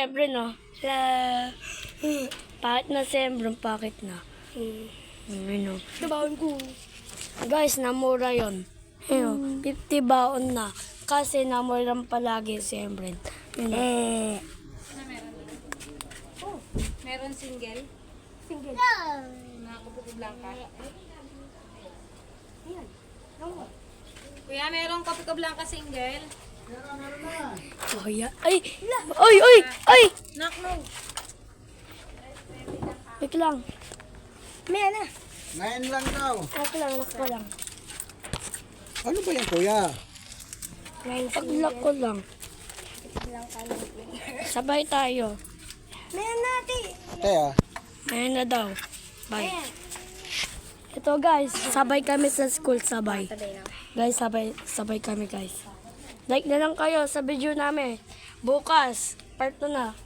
siyempre, no? Pakit na siyempre, pakit na. Ano? Nabaon ko. Guys, namura yun. Ayun, 50 baon na. Kasi namura palagi siyempre. Meron single? Single. Na Kapuko Blanca? Kuya, merong Kapuko Blanca single? Oh, yeah. Ay! Oy! Oy! Ay! Knock no. Wait lang. May ana. 9 lang daw. Ako lang, anak ko lang. Ano ba yan, kuya? Pag-lock ko lang. Sabay tayo. May ana, ate. Kaya, Ayan na daw. Bye. Ito guys, sabay kami sa school, sabay. Guys, sabay kami guys. Like na lang kayo sa video namin. Bukas, part 2 na.